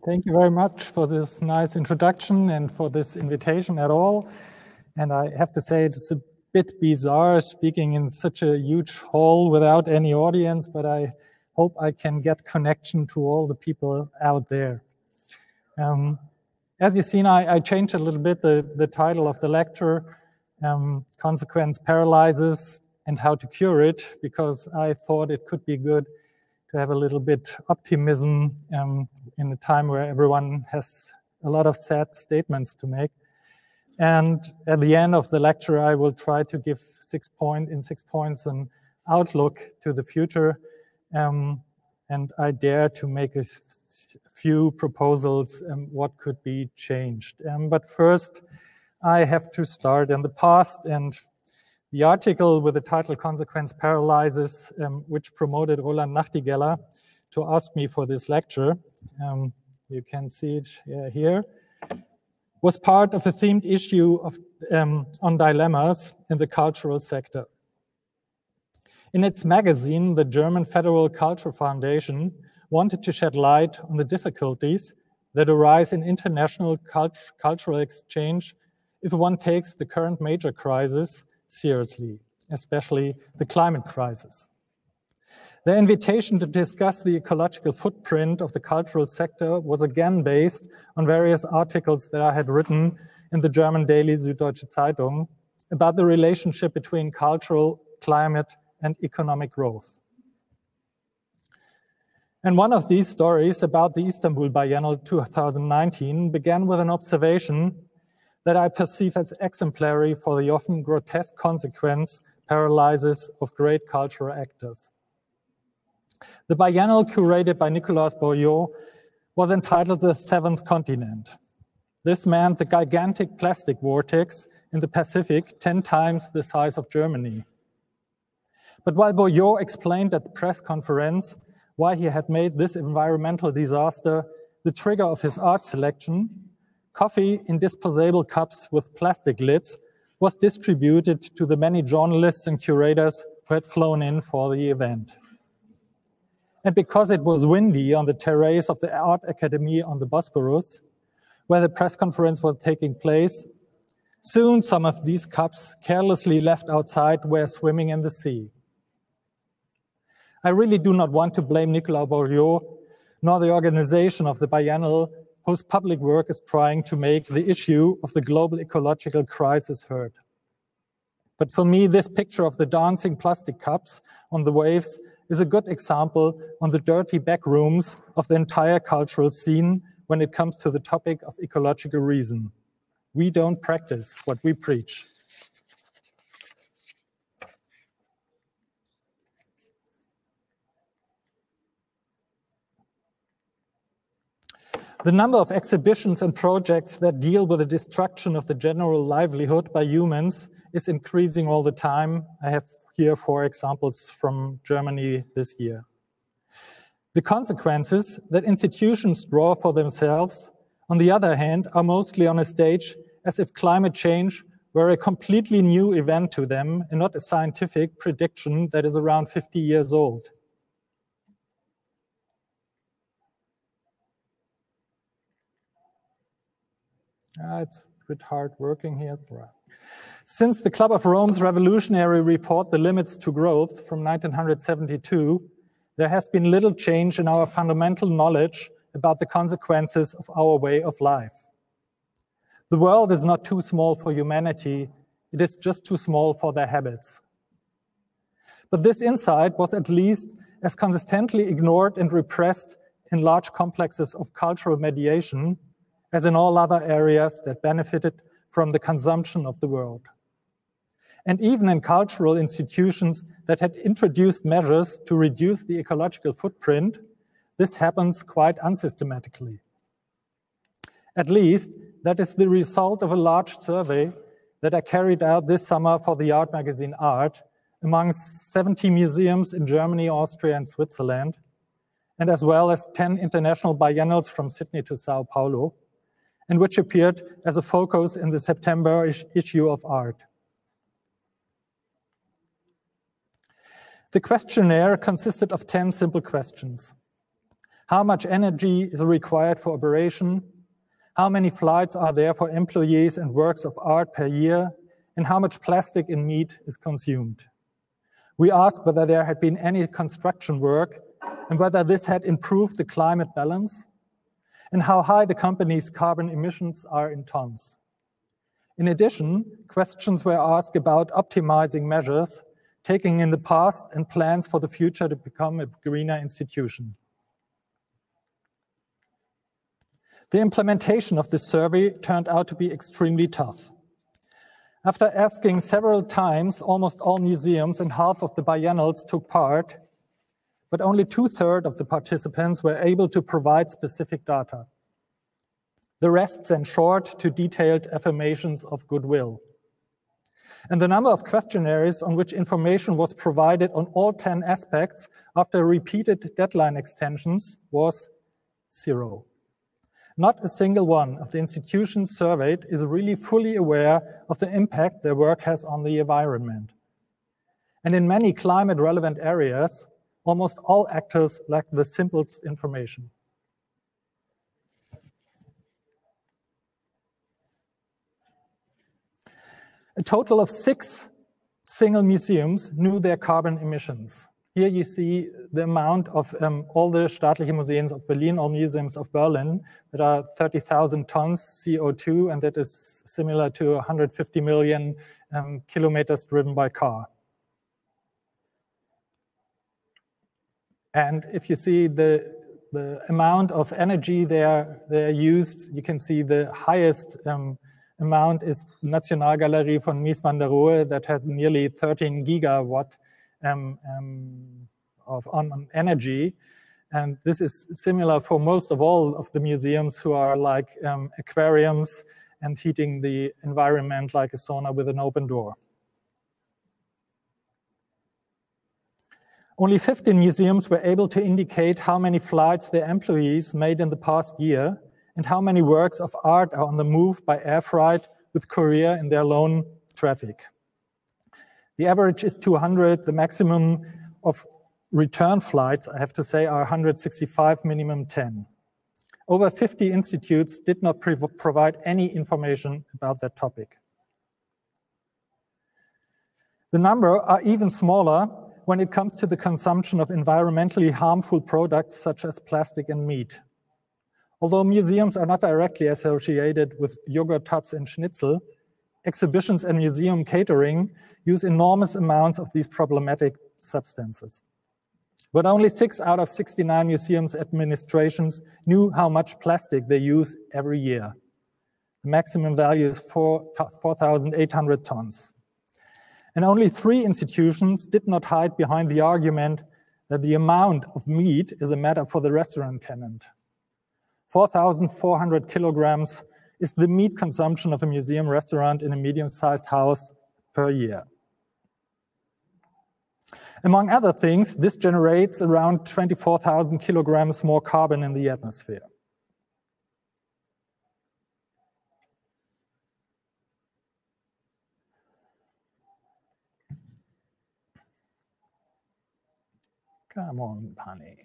Thank you very much for this nice introduction and for this invitation at all. And I have to say it's a bit bizarre speaking in such a huge hall without any audience, but I hope I can get connection to all the people out there. As you've seen, I changed a little bit the title of the lecture, Consequence Paralysis and How to Cure It, because I thought it could be good to have a little bit optimism in a time where everyone has a lot of sad statements to make. And at the end of the lecture, I will try to give 6 points an outlook to the future. And I dare to make a few proposals what could be changed. But first, I have to start in the past, and the article with the title Consequence Paralysis, which promoted Roland Nachtigaller to ask me for this lecture, you can see it here, was part of a themed issue of, on dilemmas in the cultural sector. In its magazine, the German Federal Culture Foundation wanted to shed light on the difficulties that arise in international cultural exchange if one takes the current major crisis seriously, especially the climate crisis. The invitation to discuss the ecological footprint of the cultural sector was again based on various articles that I had written in the German daily Süddeutsche Zeitung about the relationship between cultural, climate, and economic growth. And one of these stories about the Istanbul Biennial 2019 began with an observation that I perceive as exemplary for the often grotesque consequence paralysis of great cultural actors. The biennial, curated by Nicolas Bourriot, was entitled The Seventh Continent. This meant the gigantic plastic vortex in the Pacific 10 times the size of Germany. But while Bourriot explained at the press conference why he had made this environmental disaster the trigger of his art selection, coffee in disposable cups with plastic lids was distributed to the many journalists and curators who had flown in for the event. And because it was windy on the terrace of the Art Academy on the Bosporus, where the press conference was taking place, soon some of these cups, carelessly left outside, were swimming in the sea. I really do not want to blame Nicolas Bourriot, nor the organization of the biennial, whose public work is trying to make the issue of the global ecological crisis heard. But for me, this picture of the dancing plastic cups on the waves is a good example on the dirty back rooms of the entire cultural scene when it comes to the topic of ecological reason. We don't practice what we preach. The number of exhibitions and projects that deal with the destruction of the general livelihood by humans is increasing all the time. I have here 4 examples from Germany this year. The consequences that institutions draw for themselves, on the other hand, are mostly on a stage as if climate change were a completely new event to them and not a scientific prediction that is around 50 years old. It's a bit hard working here. Since the Club of Rome's revolutionary report, The Limits to Growth, from 1972, there has been little change in our fundamental knowledge about the consequences of our way of life. The world is not too small for humanity, it is just too small for their habits. But this insight was at least as consistently ignored and repressed in large complexes of cultural mediation as in all other areas that benefited from the consumption of the world. And even in cultural institutions that had introduced measures to reduce the ecological footprint, this happens quite unsystematically. At least, that is the result of a large survey that I carried out this summer for the art magazine Art among 70 museums in Germany, Austria, and Switzerland, and as well as 10 international biennials from Sydney to Sao Paulo, and which appeared as a focus in the September issue of Art. The questionnaire consisted of 10 simple questions. How much energy is required for operation? How many flights are there for employees and works of art per year? And how much plastic and meat is consumed? We asked whether there had been any construction work and whether this had improved the climate balance, and how high the company's carbon emissions are in tons. In addition, questions were asked about optimizing measures taken in the past and plans for the future to become a greener institution. The implementation of this survey turned out to be extremely tough. After asking several times, almost all museums and half of the biennals took part, but only 2/3 of the participants were able to provide specific data. The rest sent short to detailed affirmations of goodwill. And the number of questionnaires on which information was provided on all 10 aspects after repeated deadline extensions was 0. Not a single one of the institutions surveyed is really fully aware of the impact their work has on the environment. And in many climate-relevant areas, almost all actors lack the simplest information. A total of 6 single museums knew their carbon emissions. Here you see the amount of all the Staatliche Museen of Berlin, all museums of Berlin, that are 30,000 tons CO2, and that is similar to 150 million kilometers driven by car. And if you see the amount of energy they're used, you can see the highest amount is Nationalgalerie von Mies-van-der-Rohe that has nearly 13 gigawatt on energy. And this is similar for most of all of the museums who are like aquariums and heating the environment like a sauna with an open door. Only 15 museums were able to indicate how many flights their employees made in the past year and how many works of art are on the move by air freight with courier in their lone traffic. The average is 200. The maximum of return flights, I have to say, are 165, minimum 10. Over 50 institutes did not provide any information about that topic. The number are even smaller when it comes to the consumption of environmentally harmful products such as plastic and meat. Although museums are not directly associated with yogurt tubs and schnitzel, exhibitions and museum catering use enormous amounts of these problematic substances. But only 6 out of 69 museums administrations knew how much plastic they use every year. The maximum value is 4,800 tons. And only 3 institutions did not hide behind the argument that the amount of meat is a matter for the restaurant tenant. 4,400 kilograms is the meat consumption of a museum restaurant in a medium-sized house per year. Among other things, this generates around 24,000 kilograms more carbon in the atmosphere. Come on, honey.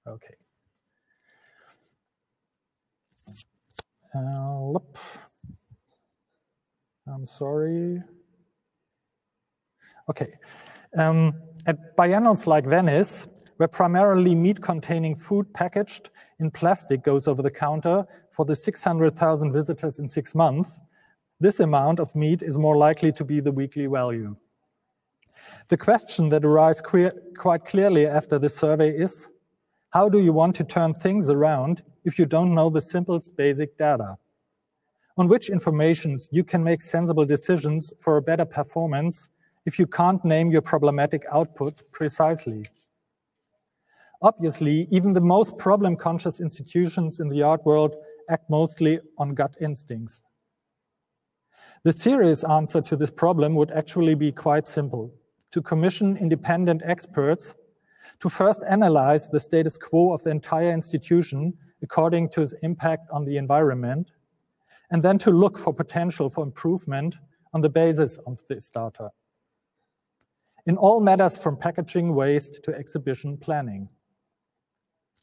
Okay. I'm sorry. Okay. At biennals like Venice, where primarily meat-containing food packaged in plastic goes over the counter for the 600,000 visitors in 6 months, this amount of meat is more likely to be the weekly value. The question that arises quite clearly after the survey is, how do you want to turn things around if you don't know the simplest basic data? On which informations you can make sensible decisions for a better performance if you can't name your problematic output precisely? Obviously, even the most problem-conscious institutions in the art world act mostly on gut instincts. The serious answer to this problem would actually be quite simple: to commission independent experts to first analyze the status quo of the entire institution according to its impact on the environment, and then to look for potential for improvement on the basis of this data, in all matters from packaging waste to exhibition planning.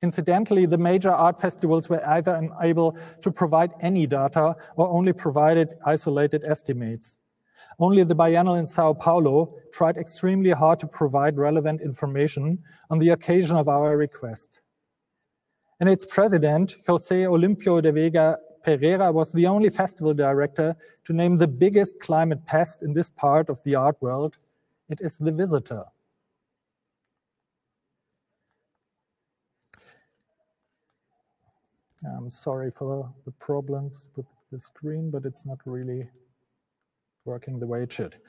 Incidentally, the major art festivals were either unable to provide any data or only provided isolated estimates. Only the Biennial in Sao Paulo tried extremely hard to provide relevant information on the occasion of our request. And its president, José Olimpio de Vega Pereira, was the only festival director to name the biggest climate pest in this part of the art world. It is the visitor. I'm sorry for the problems with the screen, but it's not really working the way it should.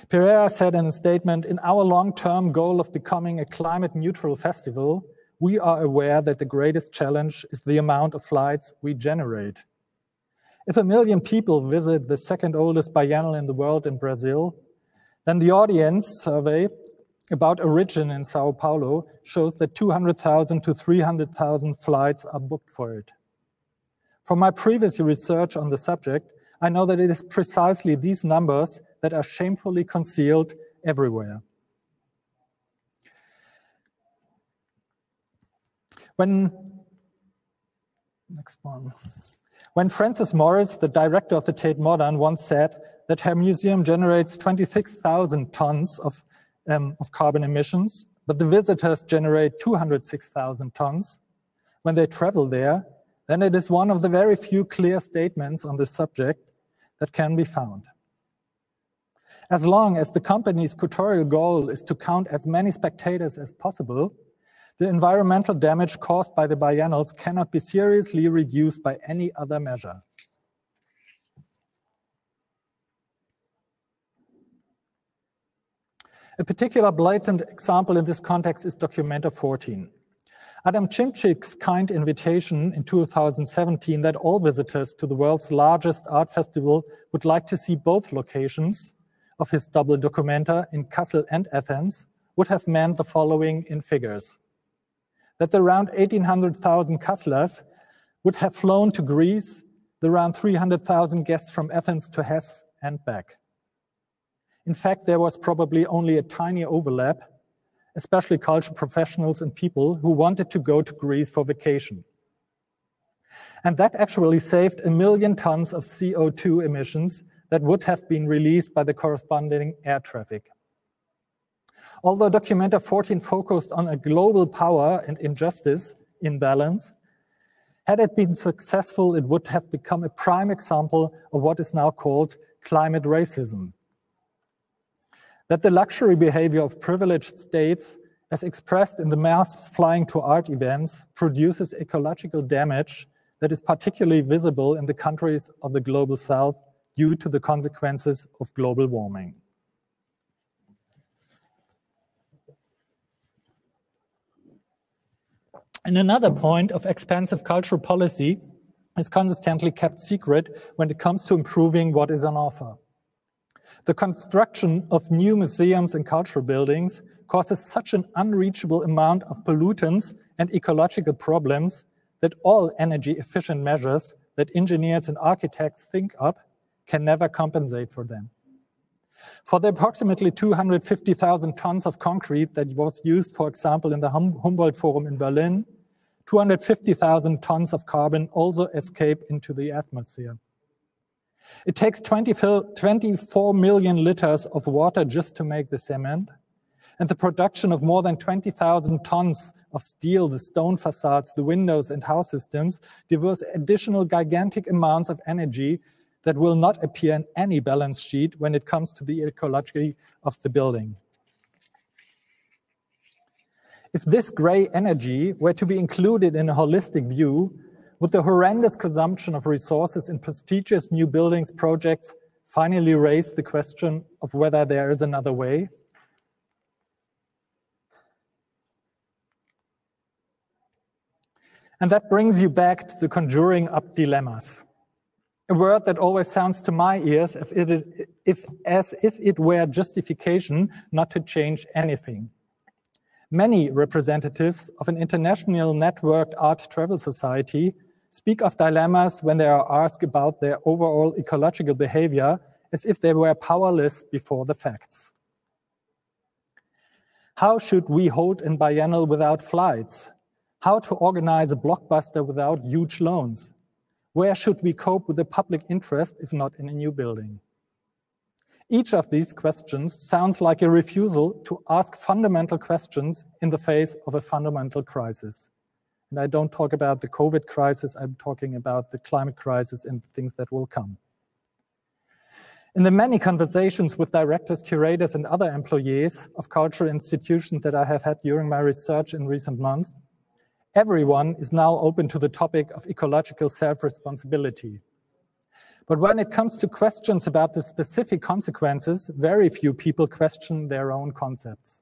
Pereira said in a statement, "In our long-term goal of becoming a climate-neutral festival, we are aware that the greatest challenge is the amount of flights we generate. If 1 million people visit the second oldest biennial in the world in Brazil, then the audience survey about origin in Sao Paulo shows that 200,000 to 300,000 flights are booked for it. From my previous research on the subject, I know that it is precisely these numbers that are shamefully concealed everywhere." When Frances Morris, the director of the Tate Modern, once said that her museum generates 26,000 tons of carbon emissions, but the visitors generate 206,000 tons when they travel there, then it is one of the very few clear statements on this subject that can be found. As long as the company's curatorial goal is to count as many spectators as possible, the environmental damage caused by the biennials cannot be seriously reduced by any other measure. A particular blatant example in this context is Documenta 14. Adam Chimchik's kind invitation in 2017 that all visitors to the world's largest art festival would like to see both locations of his double Documenta in Kassel and Athens would have meant the following in figures: that the around 1,800,000 Kasslers would have flown to Greece, the around 300,000 guests from Athens to Hesse and back. In fact, there was probably only a tiny overlap, especially cultural professionals and people who wanted to go to Greece for vacation. And that actually saved 1 million tons of CO2 emissions that would have been released by the corresponding air traffic. Although Documenta 14 focused on a global power and injustice imbalance, had it been successful, it would have become a prime example of what is now called climate racism. That the luxury behavior of privileged states, as expressed in the mass flying to art events, produces ecological damage that is particularly visible in the countries of the global south due to the consequences of global warming. And another point of expansive cultural policy is consistently kept secret when it comes to improving what is on offer. The construction of new museums and cultural buildings causes such an unreachable amount of pollutants and ecological problems that all energy-efficient measures that engineers and architects think up can never compensate for them. For the approximately 250,000 tons of concrete that was used, for example, in the Humboldt Forum in Berlin, 250,000 tons of carbon also escape into the atmosphere. It takes 24 million liters of water just to make the cement, and the production of more than 20,000 tons of steel, the stone facades, the windows and house systems, diverse additional gigantic amounts of energy that will not appear in any balance sheet when it comes to the ecology of the building. If this gray energy were to be included in a holistic view, would the horrendous consumption of resources in prestigious new buildings projects finally raise the question of whether there is another way? And that brings you back to the conjuring up dilemmas. A word that always sounds to my ears as if it were justification not to change anything. Many representatives of an international networked art travel society speak of dilemmas when they are asked about their overall ecological behavior as if they were powerless before the facts. How should we hold a biennial without flights? How to organize a blockbuster without huge loans? Where should we cope with the public interest if not in a new building? Each of these questions sounds like a refusal to ask fundamental questions in the face of a fundamental crisis. And I don't talk about the COVID crisis, I'm talking about the climate crisis and things that will come. In the many conversations with directors, curators, and other employees of cultural institutions that I have had during my research in recent months, everyone is now open to the topic of ecological self-responsibility. But when it comes to questions about the specific consequences, very few people question their own concepts.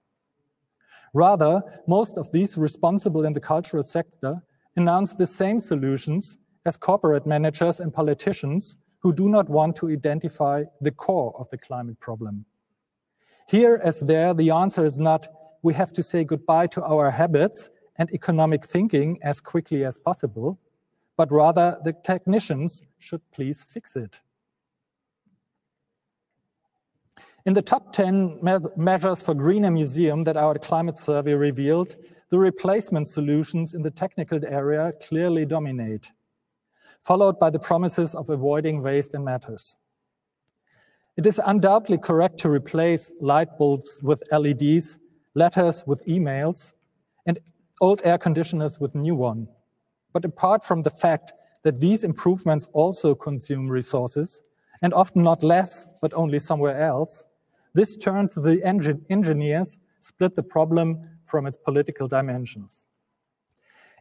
Rather, most of these responsible in the cultural sector announce the same solutions as corporate managers and politicians who do not want to identify the core of the climate problem. Here as there, the answer is not, we have to say goodbye to our habits and economic thinking as quickly as possible, but rather the technicians should please fix it. In the top 10 measures for greener museum that our climate survey revealed, the replacement solutions in the technical area clearly dominate, followed by the promises of avoiding waste and matters. It is undoubtedly correct to replace light bulbs with LEDs, letters with emails, and old air conditioners with new ones. But apart from the fact that these improvements also consume resources, and often not less, but only somewhere else, this turn to the engineers split the problem from its political dimensions.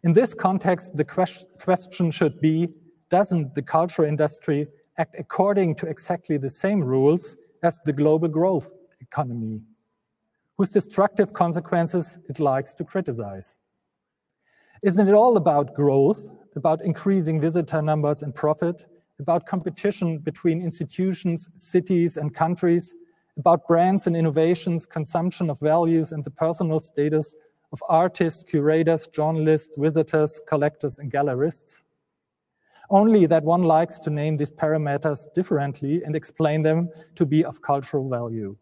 In this context, the question should be, doesn't the cultural industry act according to exactly the same rules as the global growth economy, whose destructive consequences it likes to criticize? Isn't it all about growth, about increasing visitor numbers and profit, about competition between institutions, cities, and countries, about brands and innovations, consumption of values, and the personal status of artists, curators, journalists, visitors, collectors, and gallerists? Only that one likes to name these parameters differently and explain them to be of cultural value.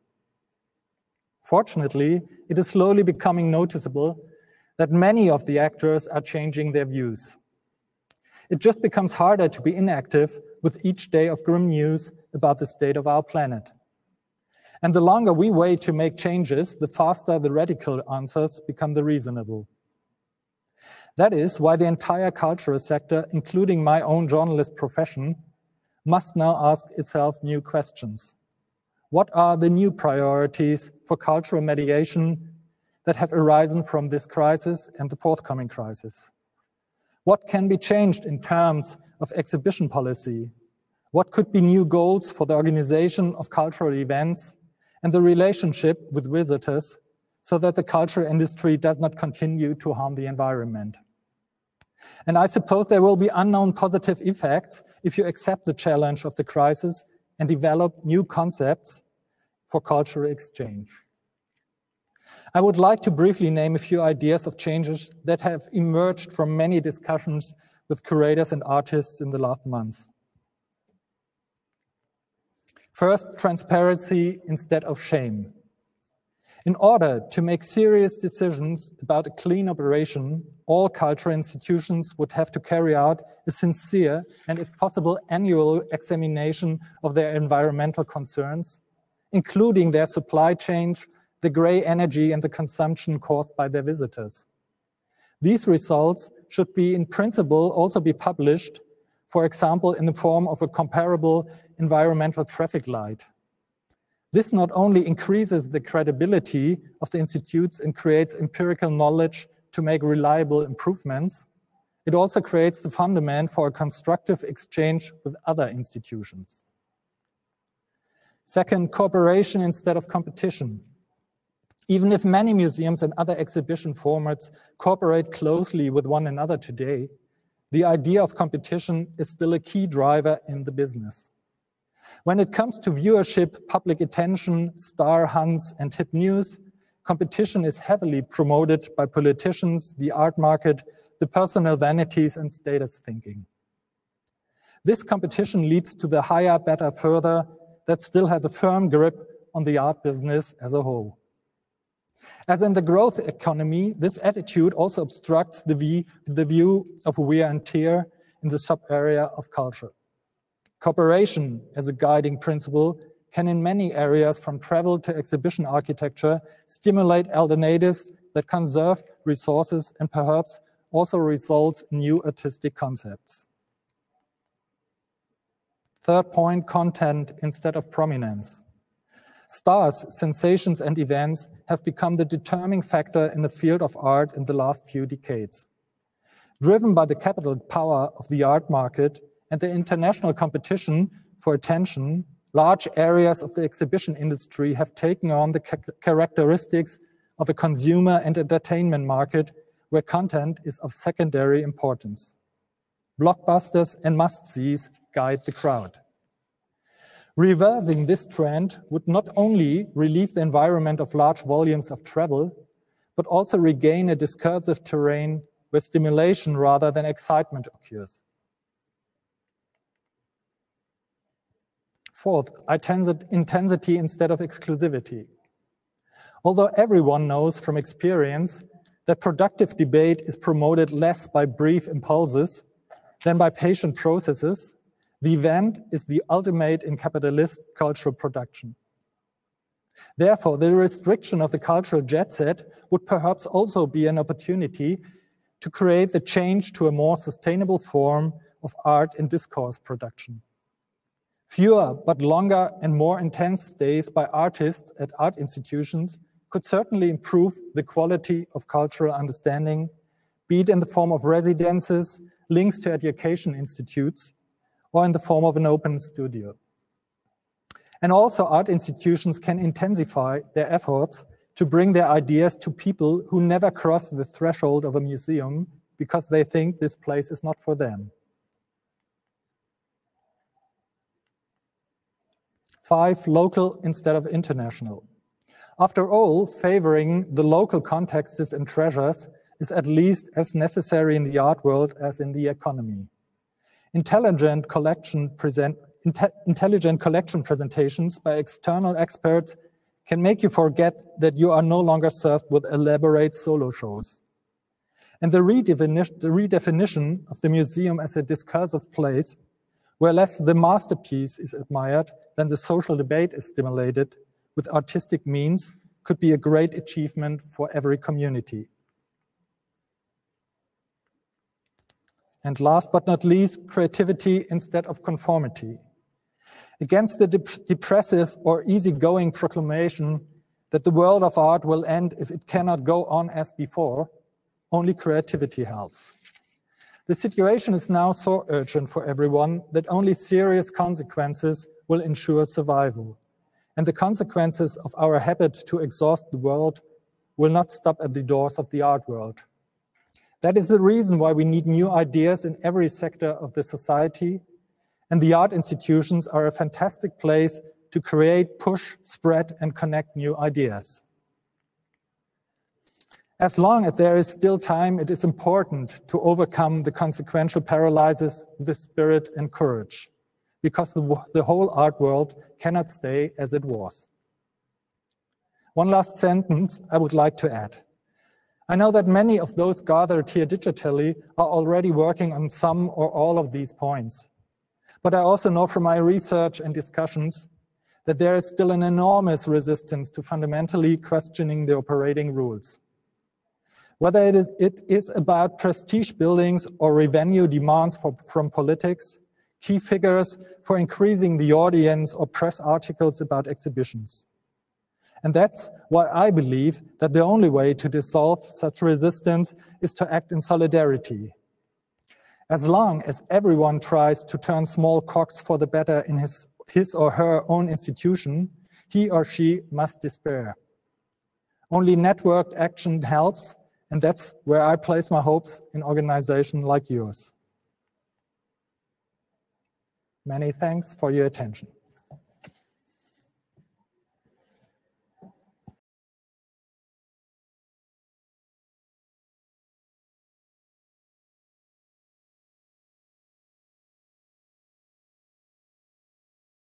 Fortunately, it is slowly becoming noticeable that many of the actors are changing their views. It just becomes harder to be inactive with each day of grim news about the state of our planet. And the longer we wait to make changes, the faster the radical answers become the reasonable. That is why the entire cultural sector, including my own journalist profession, must now ask itself new questions. What are the new priorities for cultural mediation that have arisen from this crisis and the forthcoming crisis? What can be changed in terms of exhibition policy? What could be new goals for the organization of cultural events and the relationship with visitors so that the cultural industry does not continue to harm the environment? And I suppose there will be unknown positive effects if you accept the challenge of the crisis and develop new concepts for cultural exchange. I would like to briefly name a few ideas of changes that have emerged from many discussions with curators and artists in the last months. First, transparency instead of shame. In order to make serious decisions about a clean operation, all cultural institutions would have to carry out a sincere and, if possible, annual examination of their environmental concerns, including their supply chain, the gray energy, and the consumption caused by their visitors. These results should be, in principle, also be published, for example, in the form of a comparable environmental traffic light. This not only increases the credibility of the institutes and creates empirical knowledge to make reliable improvements, it also creates the fundament for a constructive exchange with other institutions. Second, cooperation instead of competition. Even if many museums and other exhibition formats cooperate closely with one another today, the idea of competition is still a key driver in the business. When it comes to viewership, public attention, star hunts, and hit news, competition is heavily promoted by politicians, the art market, the personal vanities, and status thinking. This competition leads to the higher, better, further that still has a firm grip on the art business as a whole. As in the growth economy, this attitude also obstructs the view of wear and tear in the sub-area of culture. Cooperation as a guiding principle can in many areas from travel to exhibition architecture stimulate alternatives that conserve resources and perhaps also results in new artistic concepts. Third point, content instead of prominence. Stars, sensations, and events have become the determining factor in the field of art in the last few decades. Driven by the capital power of the art market and the international competition for attention, large areas of the exhibition industry have taken on the characteristics of a consumer and entertainment market where content is of secondary importance. Blockbusters and must-sees guide the crowd. Reversing this trend would not only relieve the environment of large volumes of travel, but also regain a discursive terrain where stimulation rather than excitement occurs. Fourth, intensity instead of exclusivity. Although everyone knows from experience that productive debate is promoted less by brief impulses than by patient processes, the event is the ultimate in capitalist cultural production. Therefore, the restriction of the cultural jet set would perhaps also be an opportunity to create the change to a more sustainable form of art and discourse production. Fewer but longer and more intense stays by artists at art institutions could certainly improve the quality of cultural understanding, be it in the form of residences, links to education institutes, or in the form of an open studio. And also art institutions can intensify their efforts to bring their ideas to people who never cross the threshold of a museum because they think this place is not for them. 5, local instead of international. After all, favoring the local contexts and treasures is at least as necessary in the art world as in the economy. Intelligent collection presentations by external experts can make you forget that you are no longer served with elaborate solo shows. And the redefinition of the museum as a discursive place, where less the masterpiece is admired than the social debate is stimulated with artistic means, could be a great achievement for every community. And last but not least, creativity instead of conformity. Against the depressive or easygoing proclamation that the world of art will end if it cannot go on as before, only creativity helps. The situation is now so urgent for everyone that only serious consequences will ensure survival. And the consequences of our habit to exhaust the world will not stop at the doors of the art world. That is the reason why we need new ideas in every sector of the society, and the art institutions are a fantastic place to create, push, spread, and connect new ideas. As long as there is still time, it is important to overcome the consequential paralysis of the spirit and courage, because the whole art world cannot stay as it was. One last sentence I would like to add. I know that many of those gathered here digitally are already working on some or all of these points. But I also know from my research and discussions that there is still an enormous resistance to fundamentally questioning the operating rules. Whether it is about prestige buildings or revenue demands from politics, key figures for increasing the audience, or press articles about exhibitions. And that's why I believe that the only way to dissolve such resistance is to act in solidarity. As long as everyone tries to turn small cogs for the better in his or her own institution, he or she must despair. Only networked action helps, and that's where I place my hopes in organizations like yours. Many thanks for your attention.